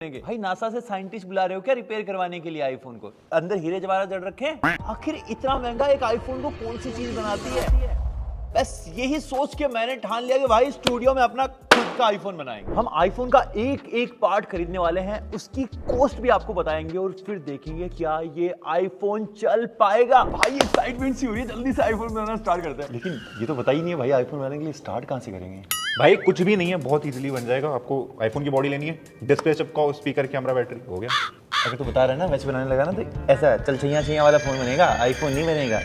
भाई नासा से साइंटिस्ट बुला रहे हो क्या रिपेयर करवाने के लिए आईफोन को? अंदर हीरे जवाहरात जड़ रखे हैं। आखिर इतना महंगा एक आईफोन को कौन सी चीज बनाती है? बस यही सोच के मैंने ठान लिया कि भाई स्टूडियो में अपना खुद का आईफोन बनाएंगे। हम आईफोन का एक एक पार्ट खरीदने वाले हैं, उसकी कॉस्ट भी आपको बताएंगे और फिर देखेंगे क्या ये आईफोन चल पाएगा। भाई एक्साइटमेंट सी हो रही है, जल्दी से आईफोन बनाना स्टार्ट करते हैं। लेकिन ये तो पता ही नहीं है भाई आईफोन बनाने के लिए स्टार्ट कहाँ से करेंगे। भाई कुछ भी नहीं है, बहुत इजीली बन जाएगा। आपको आईफोन की बॉडी लेनी है, डिस्प्ले चिपकाओ, स्पीकर, कैमरा, बैटरी, हो गया। अगर तू बता रहा है ना वैसे बनाने लगा ना तो ऐसा चल छैया वाला फोन बनेगा, आईफोन नहीं बनेगा।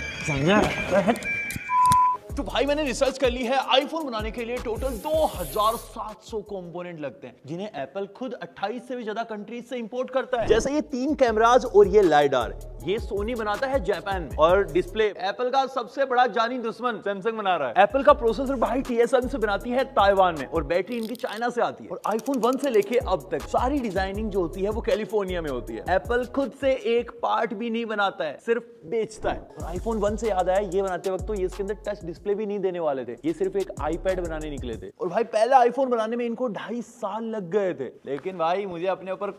तो भाई मैंने रिसर्च कर ली है, आईफोन बनाने के लिए टोटल 2700 कंपोनेंट लगते हैं, जिन्हें एप्पल खुद 28 से भी ज्यादा कंट्रीज से इंपोर्ट करता है। जैसे ये 3 कैमराज और ये लाइडार, ये सोनी बनाता है जापान में। और डिस्प्ले एप्पल का सबसे बड़ा जानी दुश्मन सैमसंग बना रहा है। एप्पल का प्रोसेसर भाई TSMC से बनाती है ताइवान में, और बैटरी इनकी चाइना से आती है। और आईफोन 1 से लेके अब तक सारी डिजाइनिंग जो होती है वो कैलिफोर्निया में होती है। एप्पल खुद से एक पार्ट भी नहीं बनाता है, सिर्फ बेचता है। और आईफोन 1 से याद आया, ये बनाते वक्त तो ये इसके अंदर टच डिस्प्ले भी नहीं देने वाले थे, ये सिर्फ एक आईपैड बनाने निकले थे। और भाई पहला आईफोन बनाने में इनको 2.5 साल लग गए थे, लेकिन भाई मुझे अपने ऊपर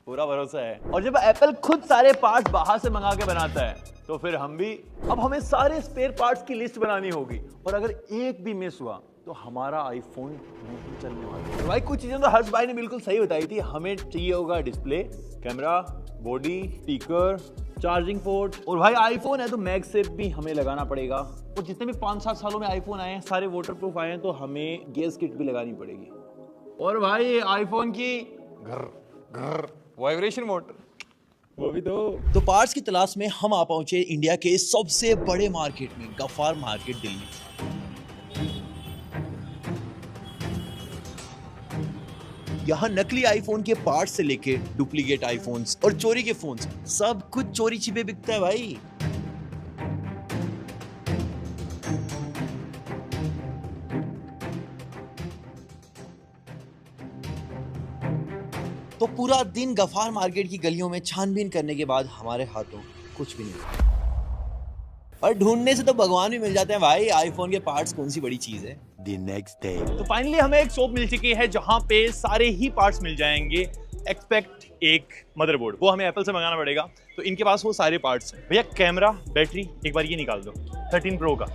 पूरा भरोसा है। और जब एप्पल खुद सारे पार्ट्स बाहर से मंगा के बनाता है तो फिर हम भी, अब हमें सारे स्पेयर पार्ट्स की लिस्ट बनानी होगी, और अगर एक भी मिस हुआ तो हमारा आईफोन नहीं चलने वाला। तो भाई कुछ चीजें तो हर्ष भाई ने बिल्कुल सही बताई थी। हमें चाहिए होगा display, camera, body, speaker, charging port, और भाई आईफोन है तो मैगसेफ भी हमें लगाना पड़ेगा। और जितने भी 5-7 सालों में आईफोन आए हैं सारे वाटरप्रूफ आए हैं, तो हमें गैस किट भी लगानी पड़ेगी। और भाई आईफोन की घर वाइब्रेशन मोटर वो भी तो पार्ट्स की तलाश में हम आ पहुंचे इंडिया के सबसे बड़े मार्केट में, गफ्फार मार्केट दिल्ली। यहाँ नकली आईफोन के पार्ट्स से लेके डुप्लीकेट आईफोन्स और चोरी के फोन्स, सब कुछ चोरी छिपे बिकता है भाई। तो पूरा दिन गफ्फार मार्केट की गलियों में छानबीन करने के बाद हमारे हाथों कुछ भी नहीं, और ढूंढने से तो भगवान भी मिल जाते हैं भाई। आईफोन के पार्ट्स कौन सी बड़ी चीज है। The next day. तो फाइनली हमें एक शॉप मिल चुकी है जहां पे सारे ही पार्ट्स मिल जाएंगे एक्सपेक्ट एक मदरबोर्ड, वो हमें एप्पल से मंगाना पड़ेगा। तो इनके पास वो सारे पार्ट्स हैं। भैया कैमरा, बैटरी एक बार ये निकाल दो, 13 प्रो का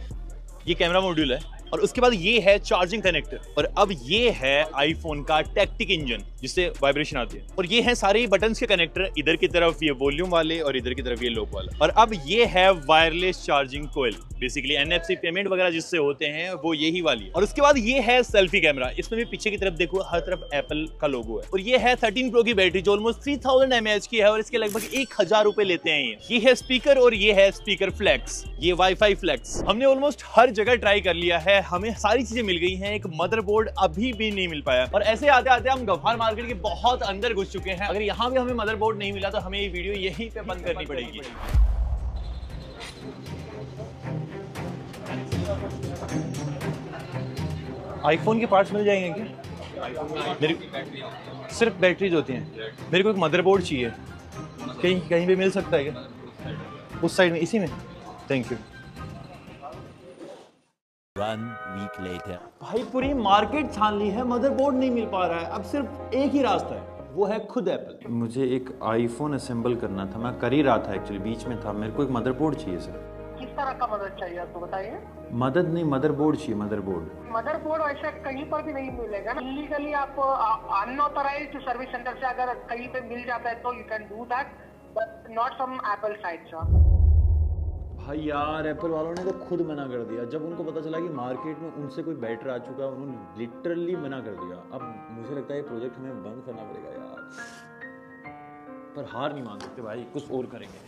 ये कैमरा मॉड्यूल है। और उसके बाद ये है चार्जिंग कनेक्टर, और अब ये है आईफोन का टैक्टिक इंजन जिससे वाइब्रेशन आती है। और ये है सारे ही बटन्स के कनेक्टर, इधर की तरफ ये वॉल्यूम वाले और इधर की तरफ ये लो वाला। और अब ये है वायरलेस चार्जिंग कोयल, बेसिकली NFC पेमेंट वगैरह जिससे होते हैं वो यही वाली। और उसके बाद ये है सेल्फी कैमरा, इसमें भी पीछे की तरफ देखो हर तरफ एप्पल का लोगो है। और ये है 13 प्रो की बैटरी जो ऑलमोस्ट 3000 mAh की है, और इसके लगभग 1000 रुपए लेते हैं ये है स्पीकर, और ये है स्पीकर फ्लेक्स, ये वाईफाई फ्लेक्स। हमने ऑलमोस्ट हर जगह ट्राई कर लिया है, हमें सारी चीजें मिल गई हैं, एक मदरबोर्ड अभी भी नहीं मिल पाया। और ऐसे आते आते हम गफ्फार मार्केट के बहुत अंदर घुस चुके हैं। अगर यहाँ भी हमें मदरबोर्ड नहीं मिला तो हमें ये वीडियो यहीं पे बंद करनी पड़ेगी। आईफोन के पार्ट्स मिल जाएंगे क्या? मेरी सिर्फ बैटरीज होती हैं, मेरे को एक मदरबोर्ड चाहिए। कहीं कहीं पे मिल सकता है क्या? उस साइड में, इसी में। Thank you. 1 week later. भाई पूरी मार्केट छान ली है, मदरबोर्ड नहीं मिल पा रहा है। अब सिर्फ एक ही रास्ता है, वो है खुद एप्पल। मुझे एक आईफोन असेंबल करना था, मैं कर ही रहा था एक्चुअली, बीच में था। मेरे को एक मदरबोर्ड चाहिए सर। किस तरह का मदद चाहिए आपको बताइए? मदद नहीं, मदरबोर्ड चाहिए, मदरबोर्ड। मदरबोर्ड ऐसा कहीं पर भी नहीं मिलेगा ना। इलीगली आप अनऑथराइज्ड सर्विस सेंटर से अगर कहीं पे मिल जाता है तो you can do that, but not from Apple side sir. भाई यार एप्पल वालों ने तो खुद मना कर दिया। जब उनको पता चला कि मार्केट में उनसे कोई बेटर आ चुका है, उन्होंने लिटरली मना कर दिया। अब मुझे लगता है ये प्रोजेक्ट हमें बंद करना पड़ेगा यार, पर हार नहीं मान सकते भाई, कुछ और करेंगे।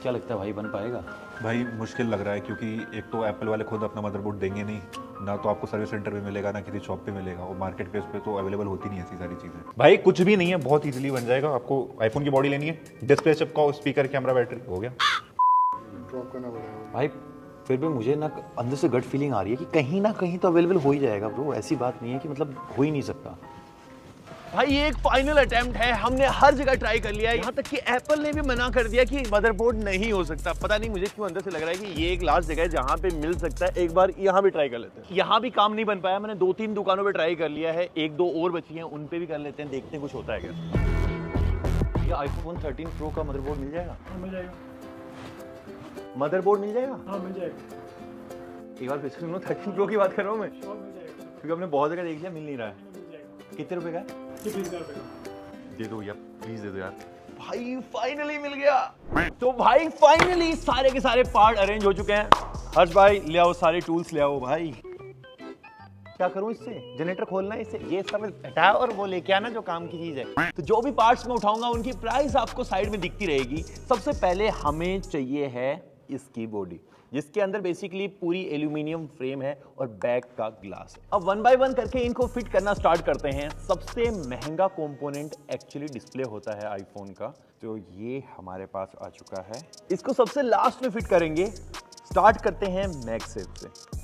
क्या लगता है भाई बन पाएगा? भाई मुश्किल लग रहा है, क्योंकि एक तो एप्पल वाले खुद अपना मदरबोर्ड देंगे नहीं, ना तो आपको सर्विस सेंटर में मिलेगा, ना किसी शॉप पे मिलेगा, और मार्केट प्लेस पे तो अवेलेबल होती नहीं ऐसी सारी चीज़ें। भाई कुछ भी नहीं है, बहुत इजीली बन जाएगा। आपको आईफोन की बॉडी लेनी है, डिस्प्ले चिपकाओ, स्पीकर, कैमरा, बैटरी, हो गया। ड्रॉप करना पड़ेगा भाई फिर भी मुझे ना अंदर से गट फीलिंग आ रही है कि कहीं ना कहीं तो अवेलेबल हो ही जाएगा ब्रो। ऐसी बात नहीं है कि मतलब हो ही नहीं सकता। भाई ये एक फाइनल अटेम्प्ट है, हमने हर जगह ट्राई कर लिया है, यहाँ तक कि एप्पल ने भी मना कर दिया कि मदरबोर्ड नहीं हो सकता। पता नहीं मुझे क्यों अंदर से लग रहा है कि ये एक लास्ट जगह है जहाँ पे मिल सकता है। एक बार यहाँ भी ट्राई कर लेते हैं। यहाँ भी काम नहीं बन पाया, मैंने 2-3 दुकानों पे ट्राई कर लिया है, 1-2 और बची हैं, उन पे भी कर लेते हैं, देखते हैं कुछ होता है क्या। ये आईफोन 13 प्रो का मदरबोर्ड मिल जाएगा? मिल जाएगा। मदरबोर्ड मिल जाएगा? हाँ मिल जाएगा। एक बार फिर से सुनो, 13 प्रो की बात कर रहा हूँ मैं, मिल जाएगा। क्योंकि हमने बहुत जगह देख लिया, मिल नहीं रहा है। मिल जाएगा। कितने रुपए का है? 20,000 रुपये का। दे दो यार, प्लीज दे दो यार। भाई फाइनली मिल गया। तो भाई फाइनली सारे के सारे पार्ट अरेंज हो चुके हैं। हर्ष भाई ले आओ, सारे टूल्स ले आओ भाई। क्या करूं इससे? जनरेटर खोलना है इससे, ये सब हटा और वो लेके आना जो काम की चीज है। तो जो भी पार्ट्स मैं उठाऊंगा उनकी प्राइस आपको साइड में दिखती रहेगी। सबसे पहले हमें चाहिए है इसकी बॉडी, जिसके अंदर बेसिकली पूरी एल्यूमिनियम फ्रेम है और बैक का ग्लास है। अब 1 बाय 1 करके इनको फिट करना स्टार्ट करते हैं। सबसे महंगा कंपोनेंट एक्चुअली डिस्प्ले होता है आईफोन का, तो ये हमारे पास आ चुका है। इसको सबसे लास्ट में फिट करेंगे। स्टार्ट करते हैं मैगसेफ से।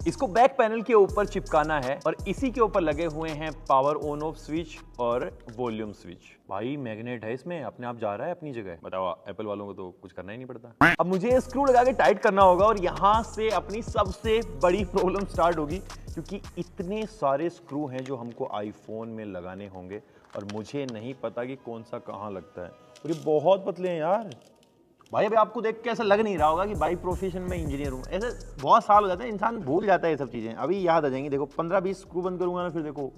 इसको बैक पैनल के ऊपर चिपकाना है और इसी के ऊपर लगे हुए हैं पावर ऑन ऑफ स्विच और वॉल्यूम स्विच। भाई मैग्नेट है इसमें, अपने आप जा रहा है अपनी जगह। बताओ, एप्पल वालों को तो कुछ करना ही नहीं पड़ता। अब मुझे स्क्रू लगा के टाइट करना होगा और यहां से अपनी सबसे बड़ी प्रॉब्लम स्टार्ट होगी, क्योंकि इतने सारे स्क्रू हैं जो हमको आईफोन में लगाने होंगे और मुझे नहीं पता कि कौन सा कहां लगता है। और ये बहुत पतले हैं यार। भाई अभी आपको देख के ऐसा लग नहीं रहा होगा कि भाई प्रोफेशन में इंजीनियर हूँ। ऐसे बहुत साल हो जाते हैं, इंसान भूल जाता है ये सब चीज़ें। अभी याद आ जाएंगी। देखो 15-20 स्क्रू बंद करूंगा ना, फिर देखो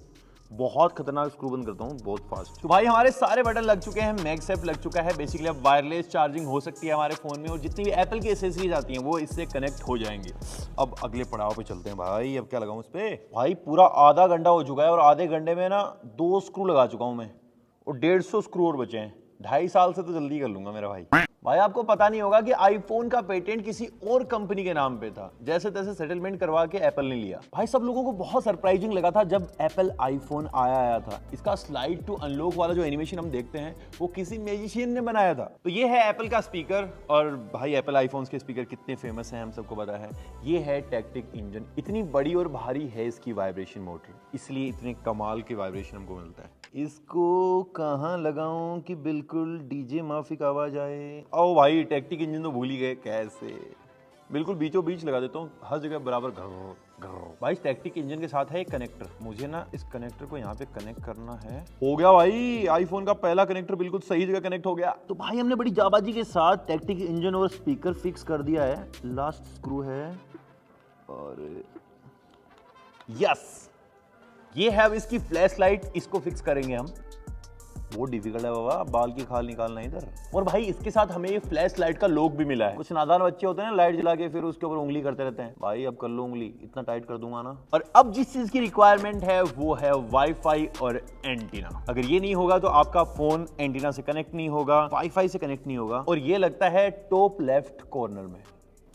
बहुत खतरनाक स्क्रू बंद करता हूँ, बहुत फास्ट। तो भाई हमारे सारे बटन लग चुके हैं, मैगसेफ लग चुका है। बेसिकली अब वायरलेस चार्जिंग हो सकती है हमारे फ़ोन में और जितनी भी एप्पल की एसेसरीज आती हैं वो इससे कनेक्ट हो जाएंगी। अब अगले पड़ाव पे चलते हैं भाई। अब क्या लगाऊँ इस पर? भाई पूरा आधा घंटा हो चुका है और आधे घंटे में ना 2 स्क्रू लगा चुका हूँ मैं और 150 स्क्रू और बचे हैं। 2.5 साल से तो जल्दी कर लूंगा मेरा भाई। भाई आपको पता नहीं होगा कि आईफोन का पेटेंट किसी और कंपनी के नाम पे था, जैसे तैसे सेटलमेंट करवा के एप्पल ने लिया। भाई सब लोगों को बहुत सरप्राइजिंग लगा था जब एप्पल आईफोन आया था। इसका स्लाइड टू अनलॉक वाला जो एनिमेशन हम देखते हैं वो किसी मैजिशियन ने बनाया था। तो ये है एप्पल का स्पीकर, और भाई एप्पल आईफोन्स के स्पीकर कितने फेमस हैं हम सबको पता है। ये है टेक्टिक इंजन। इतनी बड़ी और भारी है इसकी वाइब्रेशन मोटर, इसलिए इतने कमाल के वाइब्रेशन हमको मिलता है। इसको कहाँ लगाऊं कि बिल्कुल डीजे माफिक आवाज आए? ओ भाई टेक्टिक इंजन तो भूल ही गए कैसे। बिल्कुल बीचों बीच लगा देता हूँ, हर जगह बराबर घर। भाई टेक्टिक इंजन के साथ है एक कनेक्टर, मुझे ना इस कनेक्टर को यहाँ पे कनेक्ट करना है। हो गया भाई, आईफोन का पहला कनेक्टर बिल्कुल सही जगह कनेक्ट हो गया। तो भाई हमने बड़ी जाबाजी के साथ टेक्टिक इंजन और स्पीकर फिक्स कर दिया है। लास्ट स्क्रू है और यस, ये है अब इसकी फ्लैश लाइट। इसको फिक्स करेंगे हम। वो डिफिकल्ट है बाबा, बाल की खाल निकालना इधर। और भाई इसके साथ हमें ये फ्लैश लाइट का लॉक भी मिला है। कुछ नादान बच्चे होते हैं ना, लाइट जला के फिर उसके ऊपर उंगली करते रहते हैं। भाई अब कर लो उंगली, इतना टाइट कर दूंगा ना। और अब जिस चीज की रिक्वायरमेंट है वो है वाईफाई और एंटीना। अगर ये नहीं होगा तो आपका फोन एंटीना से कनेक्ट नहीं होगा, वाईफाई से कनेक्ट नहीं होगा। और ये लगता है टॉप लेफ्ट कॉर्नर में।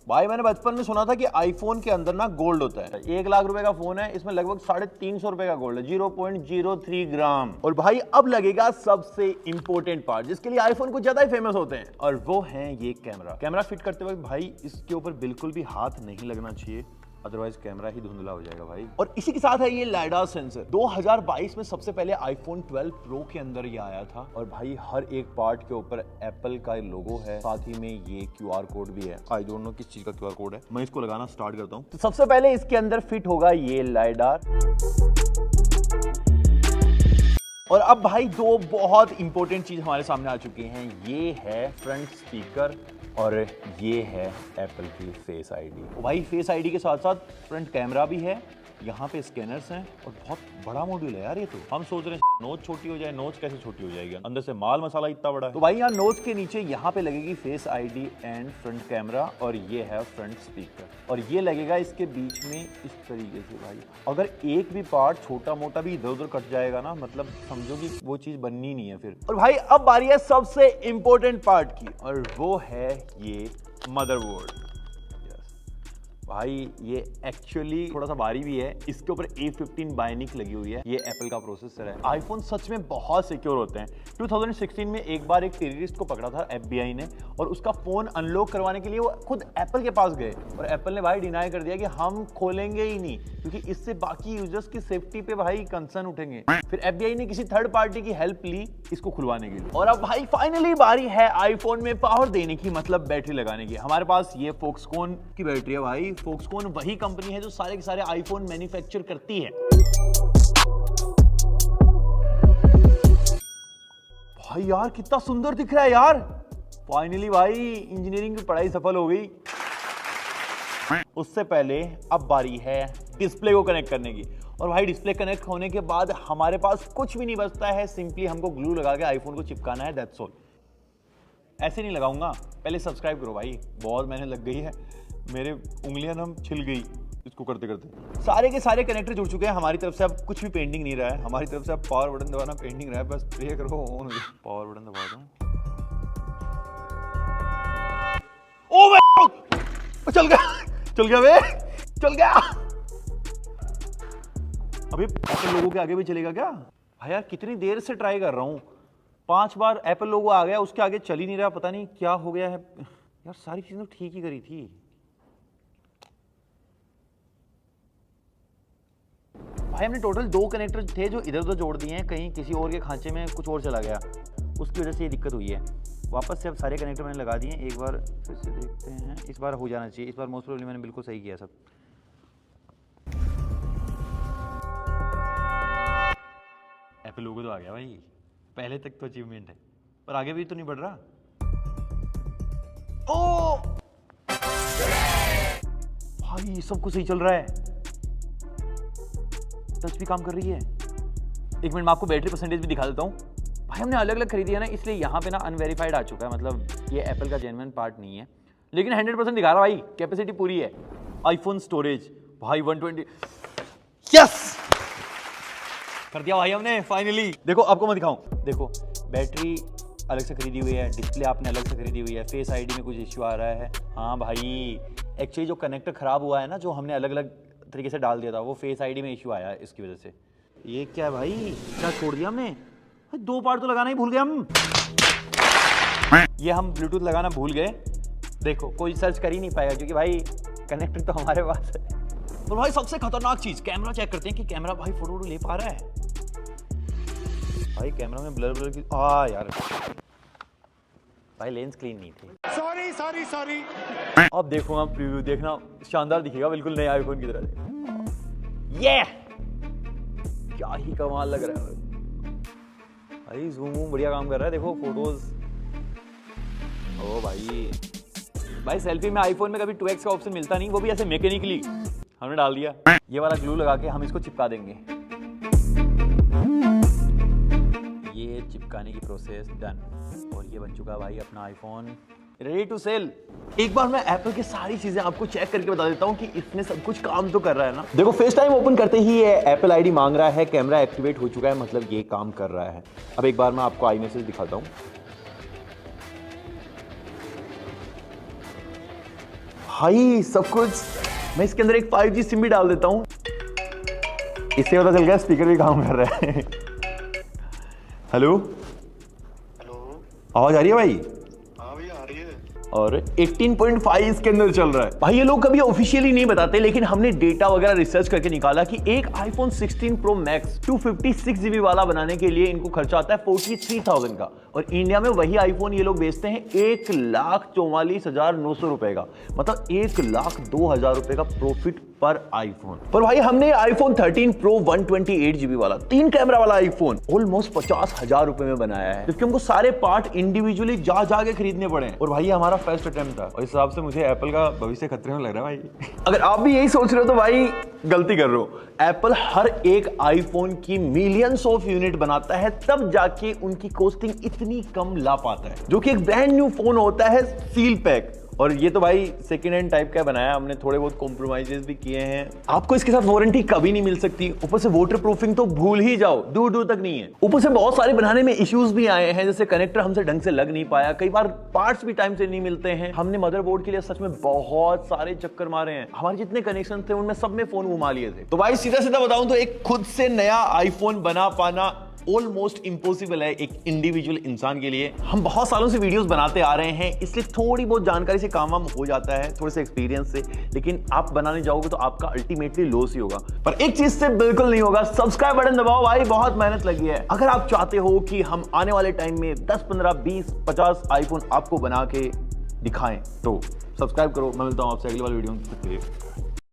भाई मैंने बचपन में सुना था कि आईफोन के अंदर ना गोल्ड होता है। 1 लाख रुपए का फोन है, इसमें लगभग 350 रुपए का गोल्ड है, 0.03 ग्राम। और भाई अब लगेगा सबसे इंपॉर्टेंट पार्ट, जिसके लिए आईफोन कुछ ज्यादा ही फेमस होते हैं, और वो है ये कैमरा फिट करते वक्त भाई इसके ऊपर बिल्कुल भी हाथ नहीं लगना चाहिए, अदरवाइज कैमरा ही धुंधला हो जाएगा भाई। और इसी के साथ है ये लाइडार सेंसर। 2022 में सबसे पहले आईफोन 12 प्रो के अंदर ये आया था। और भाई हर एक पार्ट के ऊपर एप्पल का लोगो है, साथ ही में ये QR कोड भी है। आई डोंट नो किस चीज का QR कोड है। मैं इसको लगाना स्टार्ट करता हूँ। तो सबसे पहले इसके अंदर फिट होगा ये लाइडार। और अब भाई 2 बहुत इंपॉर्टेंट चीज हमारे सामने आ चुकी हैं। ये है फ्रंट स्पीकर और ये है एप्पल की फेस आईडी। भाई फेस आईडी के साथ साथ फ्रंट कैमरा भी है, यहाँ पे स्कैनर्स हैं और बहुत बड़ा मॉड्यूल है यार ये। तो हम सोच रहे हैं नोच छोटी हो जाए। नोच कैसे छोटी हो जाएगी, अंदर से माल मसाला इतना बड़ा है। तो भाई यहाँ नोच के नीचे यहाँ पे लगेगी face ID and front camera, और ये है फ्रंट स्पीकर, और ये लगेगा इसके बीच में इस तरीके से। भाई अगर एक भी पार्ट छोटा मोटा भी इधर उधर कट जाएगा ना, मतलब समझो कि वो चीज बननी नहीं है फिर। और भाई अब बारी है सबसे इंपॉर्टेंट पार्ट की, और वो है ये मदरबोर्ड। भाई ये एक्चुअली थोड़ा सा भारी भी है, इसके ऊपर A15 बायोनिक लगी हुई है, ये एप्पल का प्रोसेसर है। आईफोन सच में बहुत सिक्योर होते हैं। 2016 में एक बार एक टेररिस्ट को पकड़ा था FBI ने, और उसका फोन अनलॉक करवाने के लिए वो खुद एप्पल के पास गए, और एप्पल ने भाई डिनाई कर दिया कि हम खोलेंगे ही नहीं, क्योंकि इससे बाकी यूजर्स की सेफ्टी पे भाई कंसर्न उठेंगे। फिर FBI ने किसी थर्ड पार्टी की हेल्प ली इसको खुलवाने के लिए, और अब भाई फाइनली बारी है आईफोन में पावर देने की, मतलब बैटरी लगाने की। हमारे पास ये फॉक्सकॉन की बैटरी है भाई। फॉक्सकॉन वही कंपनी है जो सारे के सारे आईफोन मैन्युफैक्चर करती है। भाई यार कितना सुंदर दिख रहा है यार। फाइनली भाई इंजीनियरिंग की पढ़ाई सफल हो गई। उससे पहले अब बारी है डिस्प्ले को कनेक्ट करने की, और भाई डिस्प्ले कनेक्ट होने के बाद हमारे पास कुछ भी नहीं बचता है, सिंपली हमको ग्लू लगा के आईफोन को चिपकाना है, दैट्स ऑल। ऐसे नहीं लगाऊंगा, पहले सब्सक्राइब करो भाई, बहुत मेहनत लग गई है, मेरे उंगलियां नम छिल गई इसको करते करते। सारे के सारे कनेक्टर जुड़ चुके हैं हमारी तरफ से, अब कुछ भी पेंडिंग नहीं रहा है हमारी तरफ से। अब पावर बटन दबाना पेंडिंग रहा है, बस प्रे करो ऑन हो जाए। पावर बटन दबा दो। ओ भाई चल गया बे, चल गया। अभी एप्पल लोगों के आगे भी चलेगा क्या? भाई यार कितनी देर से ट्राई कर रहा हूं, 5 बार एप्पल लोगो आ गया, उसके आगे चल ही नहीं रहा, पता नहीं क्या हो गया है यार। सारी चीजें तो ठीक ही करी थी। भाई हमने टोटल 2 कनेक्टर थे जो इधर उधर जोड़ दिए हैं, कहीं किसी और के खांचे में कुछ और चला गया, उसकी वजह से ये दिक्कत हुई है। वापस से अब सारे कनेक्टर मैंने लगा दिए, एक बार फिर से देखते हैं, इस बार हो जाना चाहिए। इस बार मोस्ट प्रोबेबली मैंने बिल्कुल सही किया सब। एप्पल लोगो तो आ गया भाई, पहले तक तो अचीवमेंट है, पर आगे भी तो नहीं बढ़ रहा। ओ भाई सब कुछ सही चल रहा है, टच भी काम कर रही है। एक मिनट मैं आपको बैटरी परसेंटेज भी दिखा देता हूँ। भाई हमने अलग अलग खरीदी है ना, इसलिए यहाँ पे ना अनवेरीफाइड आ चुका है, मतलब ये एप्पल का जेन्युइन पार्ट नहीं है, लेकिन 100% दिखा रहा भाई, कैपेसिटी पूरी है। आईफोन स्टोरेज भाई 120, यस कर दिया भाई हमने फाइनली। देखो आपको मैं दिखाऊं, देखो बैटरी अलग से खरीदी हुई है, डिस्प्ले आपने अलग से खरीदी हुई है, फेस आईडी में कुछ इश्यू आ रहा है। हाँ भाई एक्चुअली जो कनेक्टर खराब हुआ है ना, जो हमने अलग अलग तरीके से डाल दिया था, वो फेस आईडी में इश्यू आया है, इसकी वजह से। ये क्या है भाई, क्या छोड़ दिया हमने? 2 पार्ट तो लगाना ही भूल गए हम। ये हम ब्लूटूथ लगाना भूल गए, देखो कोई सर्च कर ही नहीं पाएगा, क्योंकि भाई कनेक्टर तो हमारे पास है। तो भाई सबसे खतरनाक चीज, कैमरा चेक करते हैं कि कैमरा भाई फोटो ले पा रहा है। भाई कैमरा में ब्लर की यार भाई लेंस क्लीन नहीं थी, सॉरी। अब देखो आप प्रीव्यू देखना, शानदार दिखेगा, बिल्कुल नए आईफोन की तरह। ये क्या ही कमाल लग रहा है भाई, जूम बढ़िया काम कर रहा है, देखो फोटोज। ओ भाई सेल्फी में आईफोन में कभी 2x का ऑप्शन मिलता नहीं, वो भी ऐसे मैकेनिकली हमने डाल दिया। ये वाला ग्लू लगा के हम इसको चिपका देंगे। ये चिपकाने की प्रोसेस डन, और ये बन चुका भाई अपना आईफोन रेडी टू सेल। एक बार मैं एप्पल की सारी चीजें आपको चेक करके बता देता हूँ कि इसमें सब कुछ काम तो कर रहा है ना। देखो फेस टाइम ओपन करते ही ये एप्पल आईडी मांग रहा है, कैमरा एक्टिवेट हो चुका है, मतलब ये काम कर रहा है। अब एक बार मैं आपको आई मैसेज दिखाता हूँ। भाई सब कुछ, मैं इसके अंदर एक 5G सिम भी डाल देता हूँ, इससे पता चल गया स्पीकर भी काम कर रहा है। हेलो, आवाज आ रही है भाई? हाँ भैया आ रही है। और 18.5 इसके अंदर चल रहा है। भाई ये लोग कभी ऑफिशियली नहीं बताते, लेकिन हमने डेटा वगैरह रिसर्च करके निकाला कि एक आईफोन 16 प्रो मैक्स 256 GB वाला बनाने के लिए इनको खर्चा आता है 43,000 का, और इंडिया में वही आईफोन ये लोग बेचते हैं 1,44,900 रुपए का, मतलब 1,02,000 रुपए का प्रॉफिट पर आईफोन। पर भाई हमने आईफोन 13 प्रो 128 GB वाला 3 कैमरा वाला आईफोन ऑलमोस्ट 50,000 रुपए में बनाया है, जबकि हमको सारे पार्ट इंडिविजुअली जा के खरीदने पड़े। और भाई हमारा फर्स्ट अटेम्प्ट था, और इस हिसाब से मुझे एप्पल का भविष्य खतरे में लग रहा है भाई। अगर आप भी यही सोच रहे हो तो भाई गलती कर रहे हो। एप्पल हर एक आईफोन की मिलियंस ऑफ यूनिट बनाता है, तब जाके उनकी कॉस्टिंग इतनी कम ला पाता है, जो कि एक ब्रांड न्यू फोन होता है सील पैक, और ये तो भाई सेकंड हैंड टाइप का बनाया, हमने थोड़े बहुत कॉम्प्रोमाइजेस भी किए हैं। आपको इसके साथ वारंटी कभी नहीं मिल सकती, ऊपर से वाटर प्रूफिंग तो भूल ही जाओ, दूर दूर तक नहीं है। ऊपर से बहुत सारे बनाने में इश्यूज भी आए हैं, जैसे कनेक्टर हमसे ढंग से लग नहीं पाया, कई बार पार्ट्स भी टाइम से नहीं मिलते हैं। हमने मदरबोर्ड के लिए सच में बहुत सारे चक्कर मारे हैं, हमारे जितने कनेक्शन थे उनमें सब में फोन घुमा लिए थे। तो भाई सीधा सीधा बताऊं तो एक खुद से नया आईफोन बना पाना ऑलमोस्ट इम्पॉसिबल है एक इंडिविजुअल इंसान के लिए। हम बहुत सालों से वीडियोस बनाते आ रहे हैं, इसलिए थोड़ी बहुत जानकारी से काम वाम हो जाता है, थोड़े से एक्सपीरियंस से, लेकिन आप बनाने जाओगे तो आपका अल्टीमेटली लॉस ही होगा। पर एक चीज से बिल्कुल नहीं होगा, सब्सक्राइब बटन दबाओ भाई, बहुत मेहनत लगी है। अगर आप चाहते हो कि हम आने वाले टाइम में 10, 15, 20, 50 आईफोन आपको बना के दिखाएं तो सब्सक्राइब करो। मैं मिलता हूं आपसे अगली वाली वीडियो में।